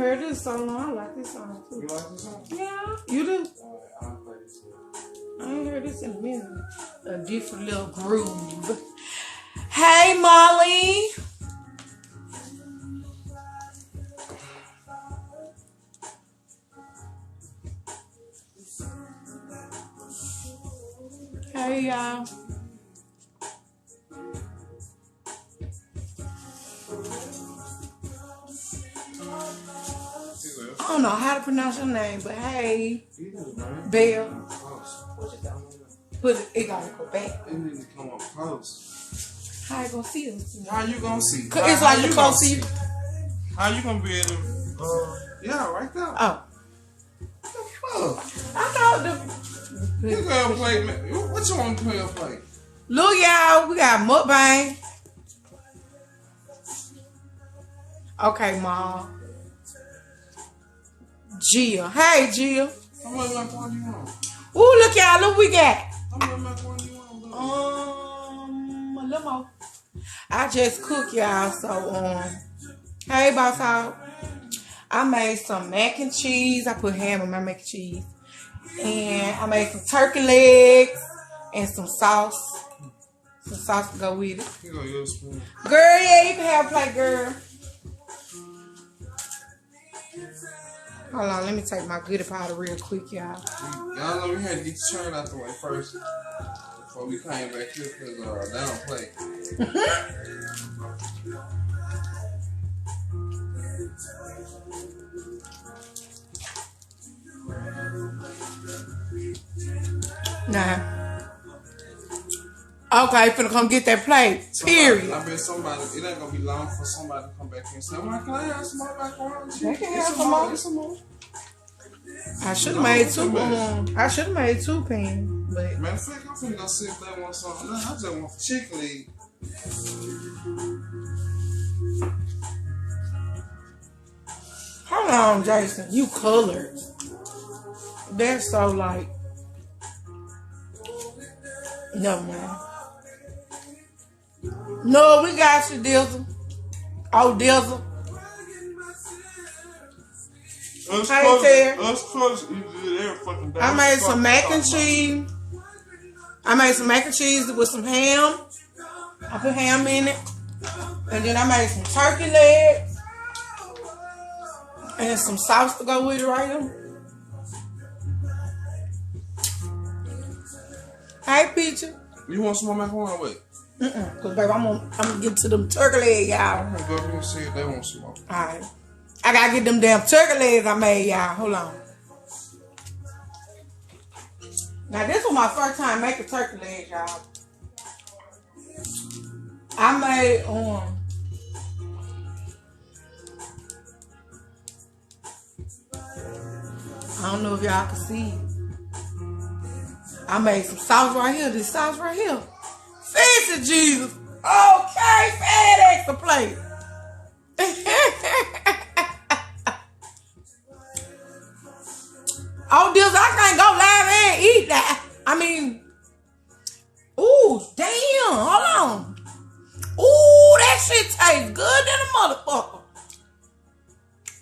heard this song. I like this song too. You like this song? Yeah, you do. I play this too. I ain't heard this in a minute. A different little groove. Hey, Molly. Hey, y'all. I don't know how to pronounce your name, but hey, Belle. But it gotta go back. It need to come up close. How you gonna see us? How you gonna see? Cause it's like you gonna see. How you gonna be able to? Yeah, right there. Oh. I thought the. You gonna play? What you want to play? Look, y'all, we got MUKBANG. Okay, Mom. Gia. Hey, Gia. How much macaroni you want? Ooh, look, y'all, look what we got. How much macaroni you want? A little more. I just cook, y'all, so, hey, boss hog. I made some mac and cheese. I put ham in my mac and cheese. And I made some turkey legs and some sauce. Some sauce to go with it. You gonna use a spoon? Girl, yeah, you can have a plate, girl. Hold on, let me take my goodie powder real quick, y'all. Y'all know we had to get the churn out the way first before we came back here because they don't play. Nah. Okay, finna come get that plate. Period. I bet somebody, it ain't gonna be long for somebody to come back here and say, "Well, can I have some more macaroni?" They can have some more. Some more. I should have made two. I should have made 2 pans, but matter of fact, I'm finna go see if they want something. I just want chicken leg. hold on, Jason. You colored. That's so like. Never mind. No, we got you, Dizzle. Oh, Dizzle. I made some mac and cheese. I made some mac and cheese with some ham. I put ham in it. And then I made some turkey legs. And some sauce to go with it right here. Hey, Peachy. You want some more macaroni? Wait. Because, baby, I'm gonna get to them turkey legs, y'all. I'm gonna go here and see if they want some more. Alright. I gotta get them damn turkey legs I made, y'all. Hold on. Now, this was my first time making turkey legs, y'all. I made, I don't know if y'all can see. I made some sauce right here. This sauce right here. Fancy Jesus. Okay, FedEx a plate. Oh, this I can't go live and eat that. I mean, ooh, damn. Hold on. Ooh, that shit tastes good than a motherfucker.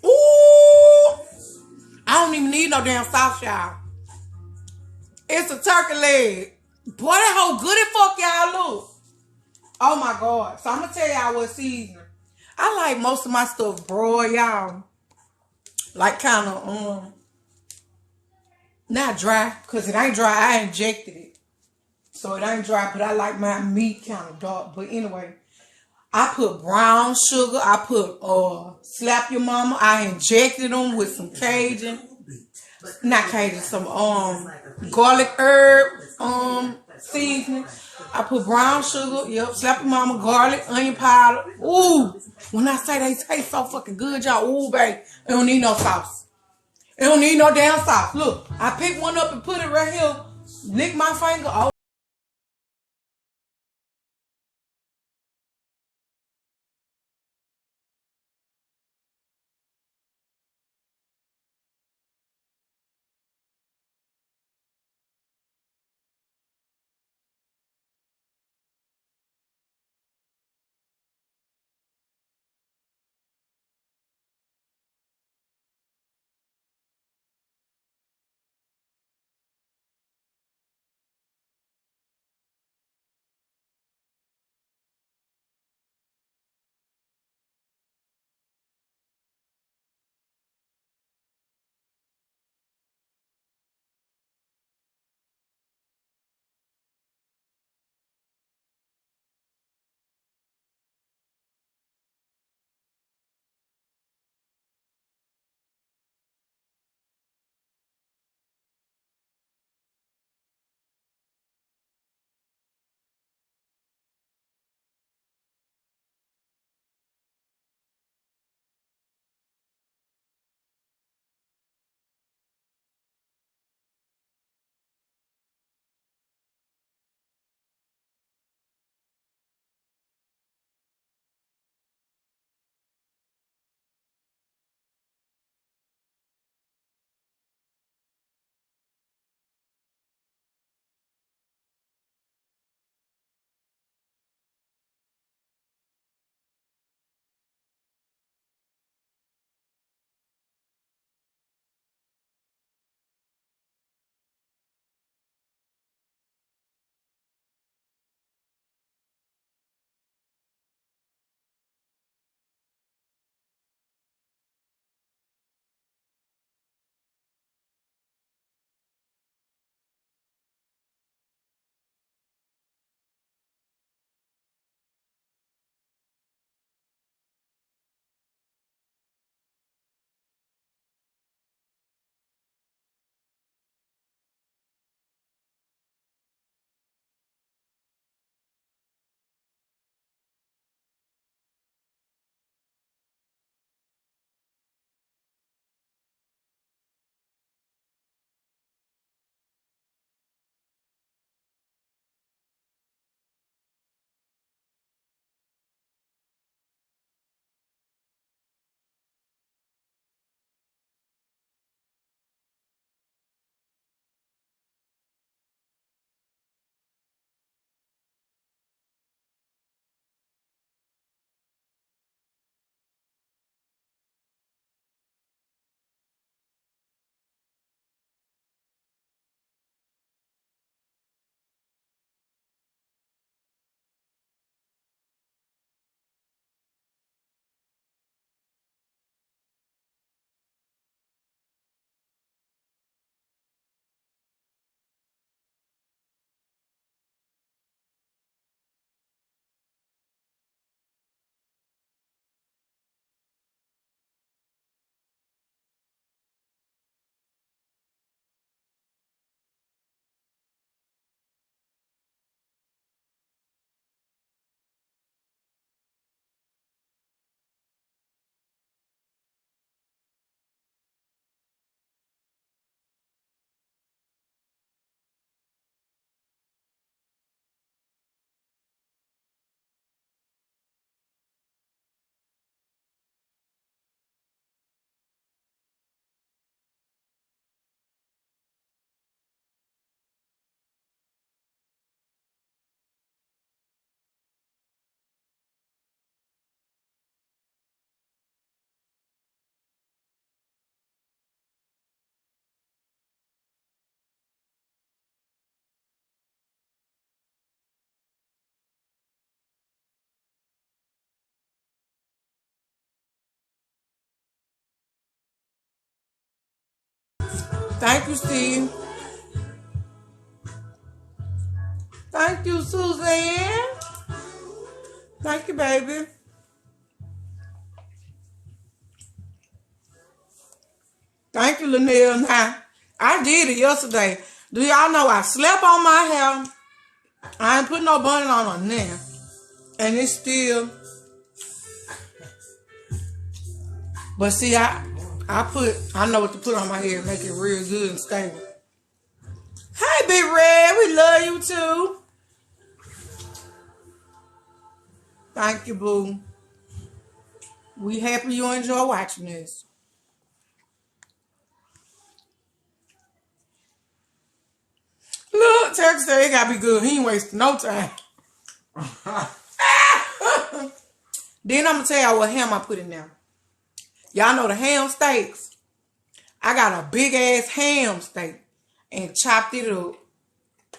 Ooh. I don't even need no damn sauce, y'all. It's a turkey leg. Boy, that whole good as fuck, y'all look. Oh my God. So I'm gonna tell y'all what seasoning. I like most of my stuff broiled, y'all. Like kind of not dry, because it ain't dry. I injected it. So it ain't dry, but I like my meat kind of dark. But anyway, I put brown sugar. I put slap your mama. I injected them with some Cajun. Not Cajun, some garlic herb seasoning. I put brown sugar. Yep, slap your mama, garlic, onion powder. Ooh, when I say they taste so fucking good, y'all. Ooh, baby, it don't need no sauce. It don't need no damn sauce. Look, I picked one up and put it right here. Lick my finger. Oh. Thank you, Steve. Thank you, Suzanne. Thank you, baby. Thank you, Linnell. Now, I did it yesterday. Do y'all know I slept on my hair? I ain't put no bonnet on now. And it's still... But see, I know what to put on my hair, make it real good and stable. Hey, Big Red, we love you too. Thank you, boo. We happy you enjoy watching this. Look, Turk said it gotta be good. He ain't wasting no time. Then I'm gonna tell y'all what ham I put in there. Y'all know the ham steaks. I got a big ass ham steak and chopped it up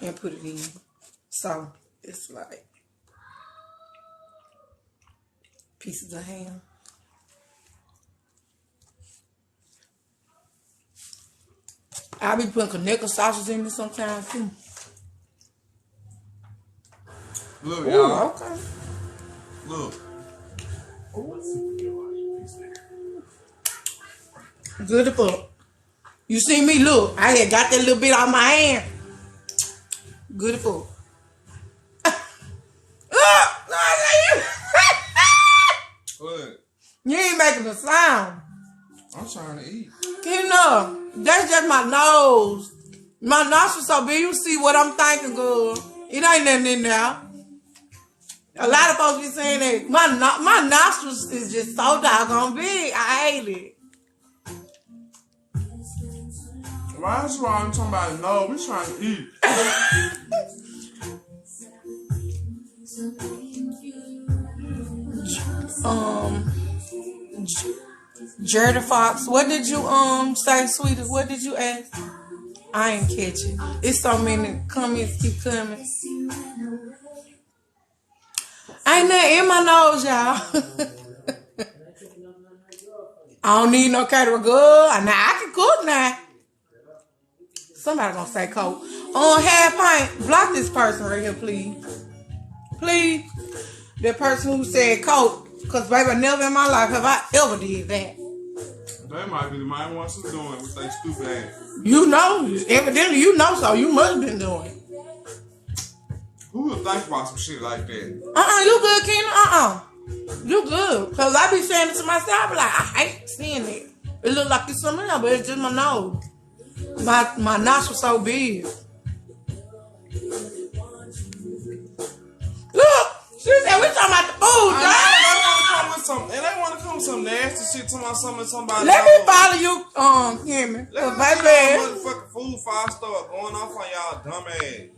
and put it in. So it's like pieces of ham. I be putting Connecticut sausages in it sometimes too. Look, y'all. Okay. Look. Good as fuck. You see me? Look, I had got that little bit on my hand. Good as fuck. What? You ain't making a sound. I'm trying to eat. You know, that's just my nose. My nostrils so big, you see what I'm thinking, girl. It ain't nothing in there. A lot of folks be saying that my nostrils is just so doggone big. I hate it. Why is wrong talking about no? We trying to eat. Jerry Fox, what did you say, sweetie? What did you ask? I ain't catch it. It's so many comments keep coming. Ain't nothing in my nose, y'all. I don't need no caterer girl. Now I can cook now. Somebody gonna say coke. Half pint. Block this person right here, please. Please. The person who said coke. Cause baby, never in my life have I ever did that. They might be the main ones who's doing with their stupid ass. You know, evidently you know, so you must have been doing it. Who would think about some shit like that? You good, Keena? You good. Cause I be saying it to myself, I be like, I hate seeing it. It look like it's something else, but it's just my nose. My nostrils so big. Look, she said we talking about the food, right? They want to come with some nasty shit to my somebody. Let me follow you, Kimmy. Let me see motherfucking food before I start going off on y'all dumb ass.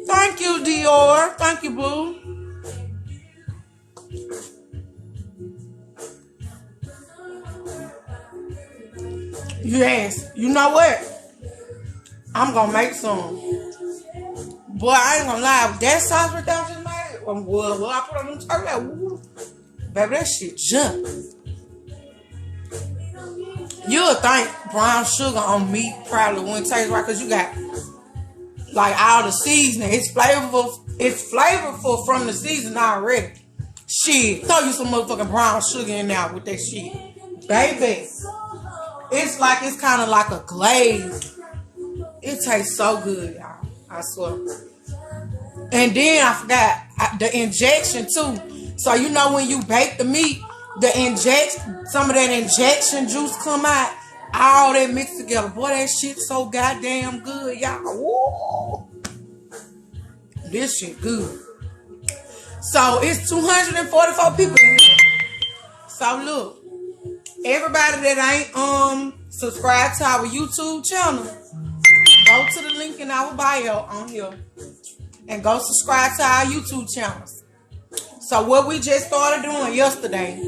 Thank you, Dior. Thank you, boo. Yes. You know what? I'm gonna make some. Boy, I ain't gonna lie. That sauce right there just made it. Well, I put on them turkey. Baby, that shit jump. You'll think brown sugar on meat probably wouldn't taste right because you got like all the seasoning. It's flavorful. It's flavorful from the seasoning already. Shit, throw you some motherfucking brown sugar in there with that shit, baby. It's like it's kind of like a glaze. It tastes so good, y'all. I swear. And then I forgot the injection too. So you know when you bake the meat, some of that injection juice come out, all that mixed together. Boy, that shit so goddamn good, y'all. Woo. This shit good. So it's 244 people in here. So look, everybody that ain't subscribed to our YouTube channel, go to the link in our bio on here and go subscribe to our YouTube channels. So what we just started doing yesterday,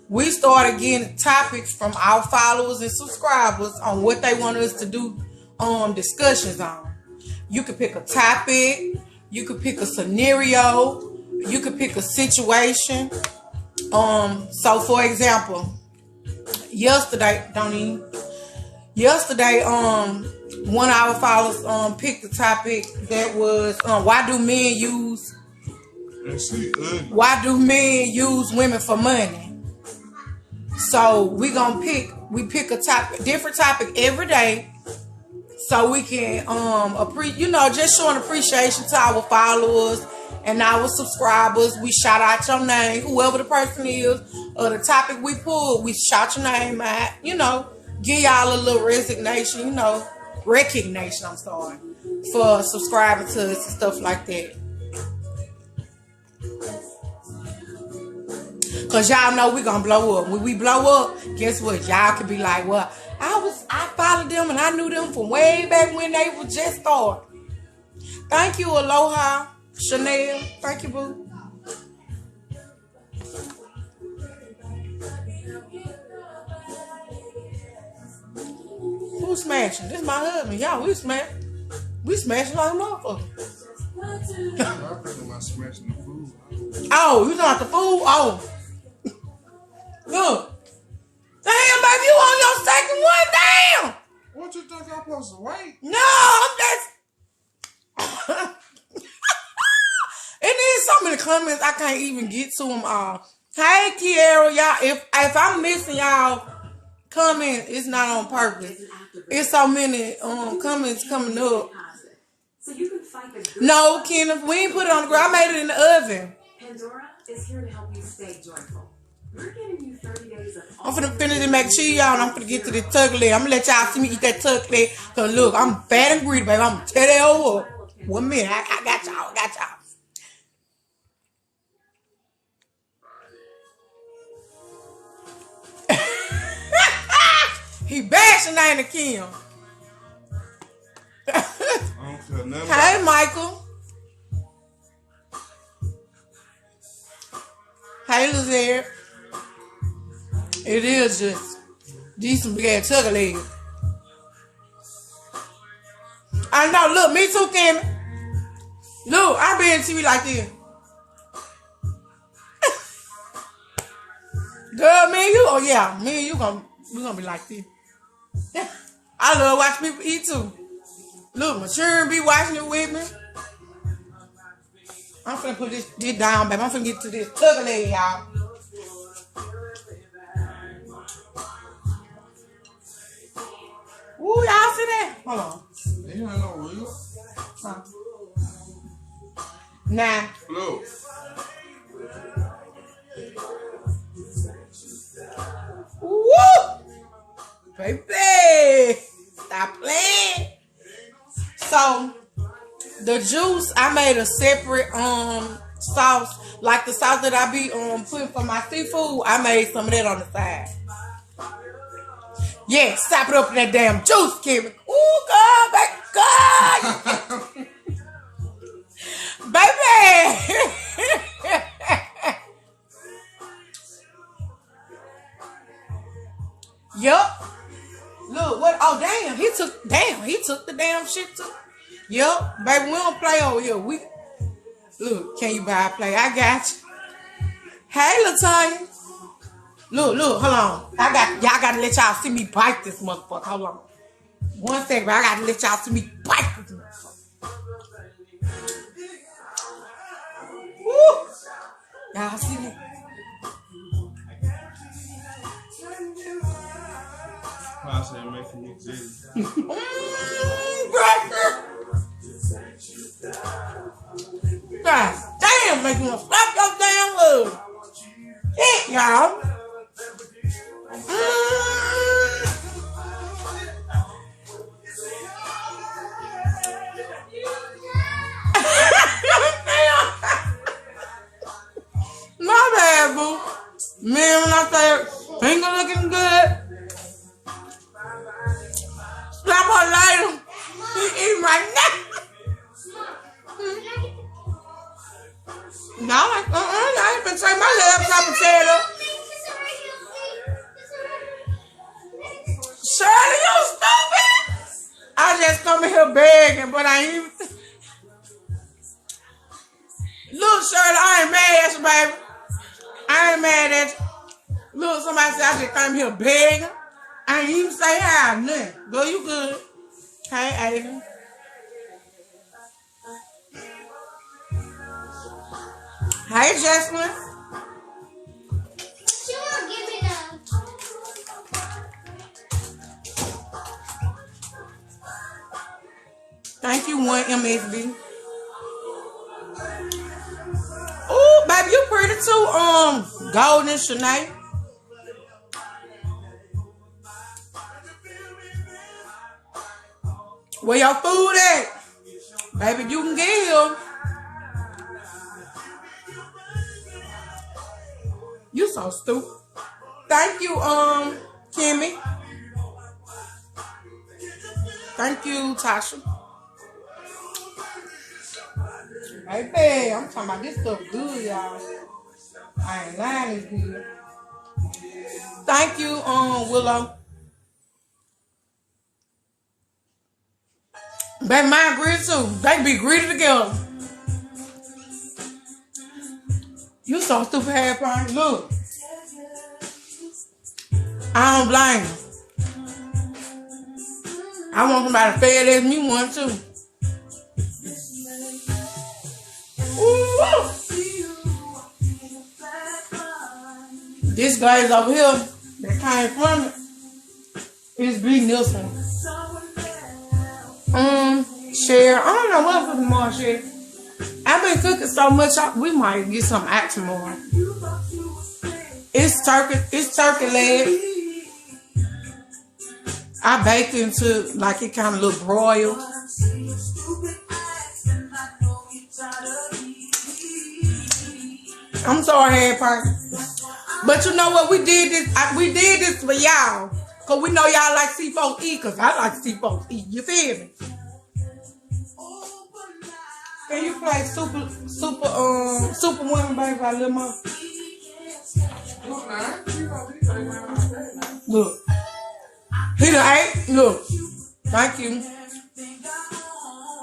we started getting topics from our followers and subscribers on what they want us to do discussions on. You could pick a topic, you could pick a scenario, you could pick a situation. So for example, yesterday, one of our followers picked the topic that was why do men use women for money? So we pick a topic, different topic every day, so we can just showing appreciation to our followers and our subscribers. We shout out your name, whoever the person is, or the topic we pulled, we shout your name out, give y'all a little recognition, I'm sorry, for subscribing to us and stuff like that. Cause y'all know we gonna blow up. When we blow up, guess what? Y'all could be like, well, I followed them and I knew them from way back when they were just started. Thank you, Aloha, Chanel. Thank you, boo. Who's smashing? This is my husband. Y'all, we smashing like a motherfucker. Oh, you talking about the food? Oh. Look. Damn, baby, you on your second one? Damn. What you think I'm supposed to wait? No, I'm just... And there's so many comments, I can't even get to them all. Hey, Kiara, y'all, if I'm missing y'all comments, it's not on purpose. It's so many comments coming up. No, Kenneth, we ain't put it on the grill. I made it in the oven. Pandora is here to help you stay joyful. We're giving you 30 days of I'm finna finish the mac and cheese, y'all, and I'm finna get to this turkey leg. I'm gonna let y'all see me eat that turkey leg. Cause look, I'm fat and greedy, baby. I'm gonna tear that over. 1 minute, I got y'all. He bashing Nina Kim. Hey, Michael. Hey, Lizette. It is just decent big ass turkey leg. I know. Look, me too, Kim. Look, I be in TV like this. Girl, me and you. Oh yeah, me and you we gonna be like this. I love watching people eat too. Look, my children be watching it with me. I'm finna put this down, baby. I'm finna get to this turkey leg, y'all. Ooh, y'all see that? Hold on. They ain't no real. Huh. Nah. Look. Woo! Baby! Stop playing. So, the juice, I made a separate sauce. Like the sauce that I be putting for my seafood, I made some of that on the side. Yeah, stop it up in that damn juice, Kim. Ooh, God, baby. Yup. Look, what? Oh, damn. He took the damn shit too. Yup. Baby, we don't play over here. Look, can you buy a play? I got you. Hey, LaTanya. Look, hold on. Y'all gotta let y'all see me bite this motherfucker. Hold on. 1 second, I gotta let y'all see me bite this motherfucker. Woo! Y'all see that? I said making me dizzy. God damn, make me want to slap your damn hood. Shit, y'all. My bad, boo. Man, when I say finger looking good, slap her later. He eating right now. No, I ain't been taking my laptop and tear it up. Shirley, you stupid. I just come in here begging, but I ain't even. Look, Look, Shirley, I ain't mad at you, baby. I ain't mad at you. Look, somebody said I just came here begging. I ain't even say hi, nothing. Girl, you good. Hey, Aiden. Hey, Jesselyn. She won't give me none. Thank you, 1MSB. Ooh, baby, you pretty too, Golden Shanae. Where your food at? Baby, you can get here. You so stupid. Thank you, Kimmy. Thank you, Tasha. Baby, I'm talking about this stuff good, y'all. I ain't lying, it's good. Thank you, Willow. Baby, mine greedy too. They can be greedy together. You so stupid, half pint. Look. I don't blame you. I want somebody to fed as me one too. Ooh. This glaze over here that came from it is B. Nielsen. Cher, I don't know what for tomorrow, Cher. I've been cooking so much, we might get something out tomorrow. It's turkey leg. I baked into like it kind of look broiled. I'm sorry, head part. But you know what? We did this for y'all. Cause we know y'all like see folks eat, cause I like to see folks eat. You feel me? Can you play Superwoman, baby, by Lil Mo? Look. He done ate. Look. Thank you.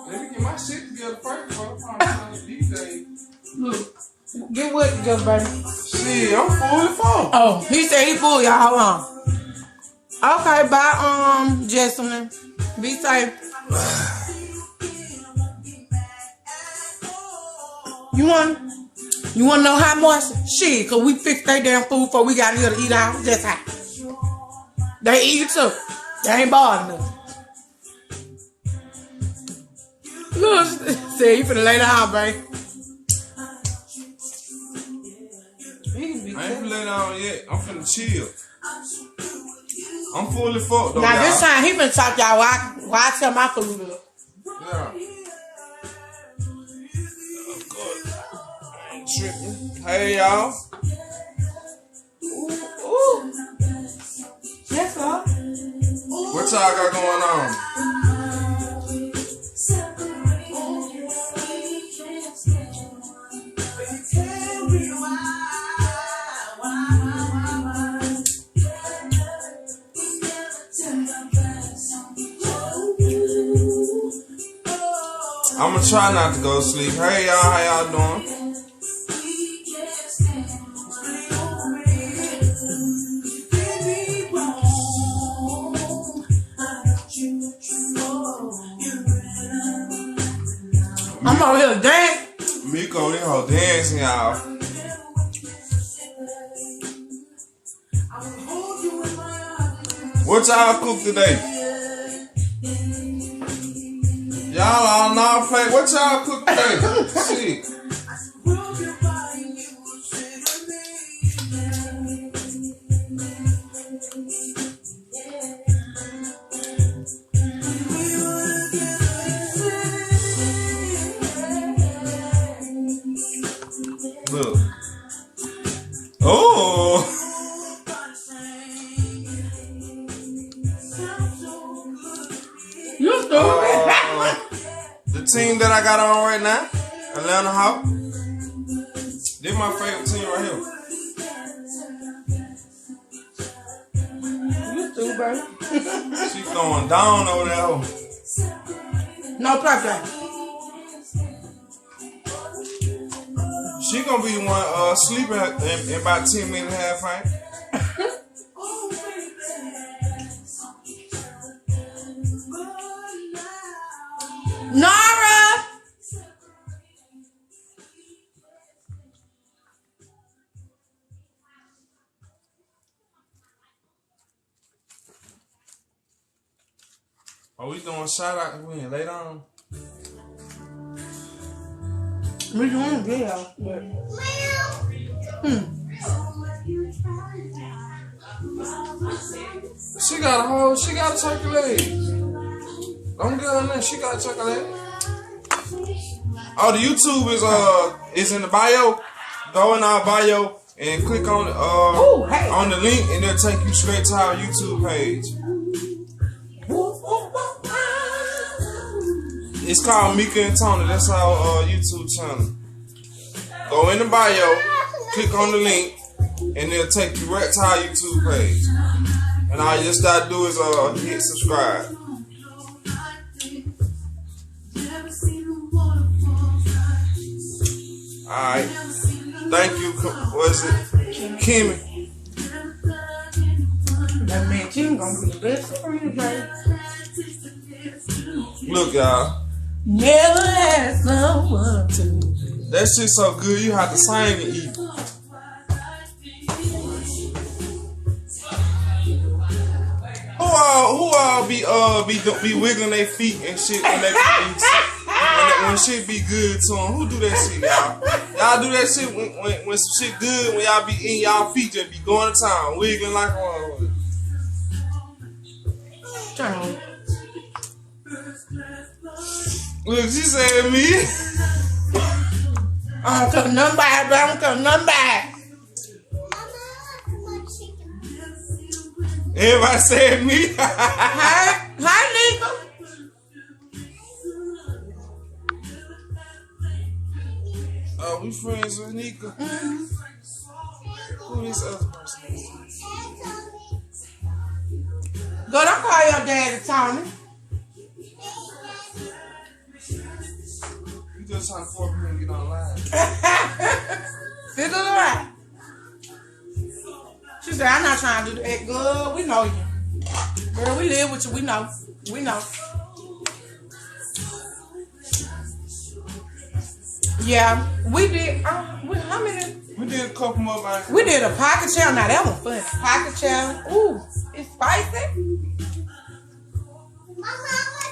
Let me get my shit together first before I'm trying to DJ. Look. Get what together, baby? Shit, I'm fully full. Oh, he said he full, y'all. Hold on. Okay, bye, Jesselyn. Be safe. You want to know how much? Shit, cause we fixed their damn food before we got here to eat out. That's how. They eat too. They ain't bothering us. Look, say you finna lay down, babe. I ain't finna lay down yet. I'm finna chill. I'm fully fucked though, now y'all. this time he finna talk y'all why I tell my food up. Yeah. I ain't tripping. Hey y'all. Ooh. Yes, sir. What y'all got going on? I'm gonna try not to go to sleep. Hey y'all, how y'all doing? I'm over here dancing. Miko, this whole dancing, y'all. What y'all cook today? Y'all all know play. What y'all cook today? Shit. Look. Oh. You stupid. The team that I got on right now, Atlanta Hawks. This my favorite team right here. You stupid, baby. She going down over there. No pressure. She gonna be the one sleeping in about 10 minutes, half right? Nara! Are we doing shout out? We ain't later on. We doing good, but She got a turkey leg. Don't get her in there. She got a turkey leg. Oh, the YouTube is in the bio. Go in our bio and click on on the link, and it'll take you straight to our YouTube page. It's called Mika and Tony. That's our YouTube channel. Go in the bio, click on the link, and it'll take you right to our YouTube page. And all you just gotta do is hit subscribe. Alright. Thank you. What is it? Kimmy. that man Jim gonna be the best friend, baby. Look, y'all. Never had someone to. That shit so good you have to sing and eat. Who all be wiggling their feet and shit when they when shit be good to them? Who do that shit, y'all? Y'all do that shit when some shit good, when y'all be eating, y'all feet just be going to town, wiggling like one. Turn on. Look, she said me. I don't tell none back, I don't tell none back. Everybody said me. Hi, Nika. Oh, we friends with Nika. Mm-hmm. Who this other person is? Go, don't call your daddy Tony. You just trying to force me and get online. Sit to the right. She said, I'm not trying to do that. Good, we know you. Girl, we live with you. We know. We know. Yeah, we did. How many? We did a couple more, man. We did a pocket challenge. Now that was fun. Pocket challenge. Ooh, it's spicy.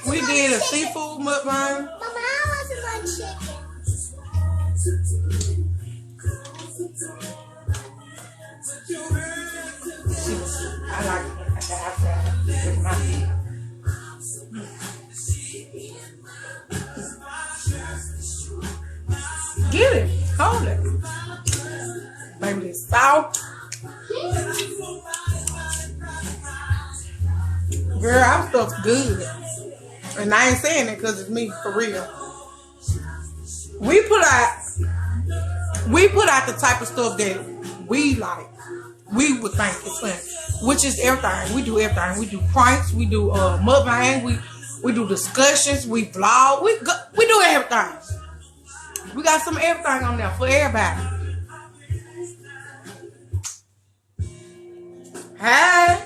We did a seafood mukbang. Mama, I want some chicken. I like it with my feet. Get it. Hold it. Baby, it's soft. Girl, our stuff's good. And I ain't saying it because it's me, for real. We put out the type of stuff that we like. We would think it's fun, which is everything. We do everything. We do pranks. We do mukbang. We do discussions. We vlog. We do everything. We got some of everything on there for everybody. Hey.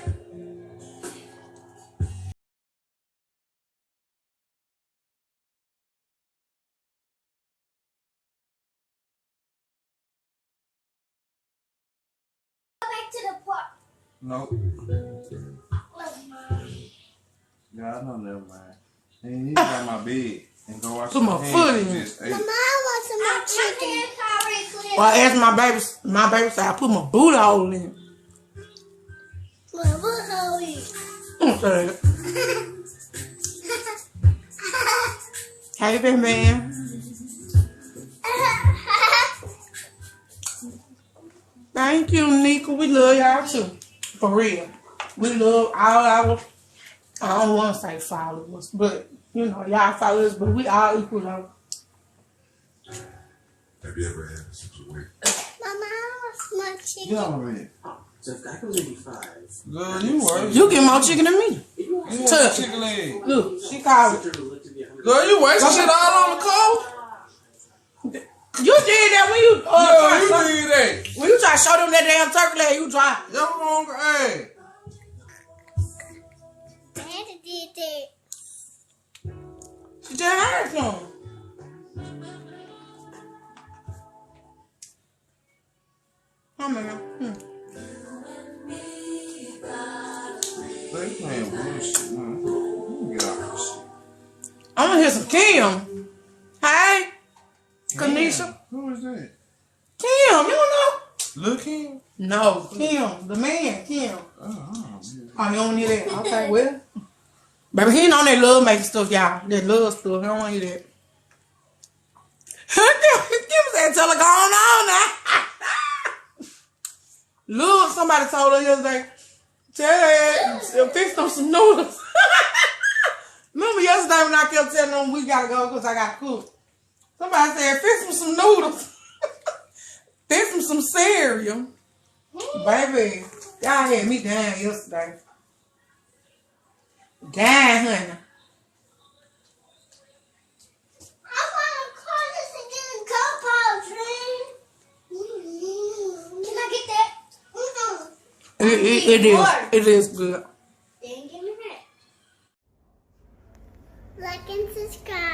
To the park. Nope. Yeah, I know, never mind. And you got my bed and go watch Put my foot in. Mama, I want some more chicken. Well, as my baby said, I put my boot hole in it. What are we? Okay. Hey, baby man. Thank you, Nika. We love y'all too. For real. We love all our, I don't want to say followers, but, you know, y'all follow us, but we all equal though. Have you ever had a situation? Mama, I want some more chicken. Get on me. Just I can leave you 5. Girl, you work. You get more chicken than me. You want Touch. chicken leg. Look, she called it. Girl, you wasting shit all on the cold? You did that when you Yeah, you did that. when you try to show them that damn turkey leg, you try. Your wrong ass. Daddy did that. She just heard some. Oh man. They playing bullshit, man. Let me get out of this shit. I'm gonna hear some Kim. Hey, Kanisha. Who is that? Kim, you don't know? Lil' Kim? No, Kim, the man, Kim. Oh, Oh, you don't hear that? Okay, well. Baby, he ain't on that love making stuff, y'all. That love stuff. I don't want to hear that. Kim said, tell her go on now. Look, somebody told her yesterday, tell her, fix them some noodles. Remember yesterday when I kept telling them we gotta go because I got to cook. Somebody said, fix them some noodles. Fix them some cereal. Baby, y'all had me down yesterday. Down, honey. I want to call this again compost, man. Can I get that? It is good. Then give me that. Like and subscribe.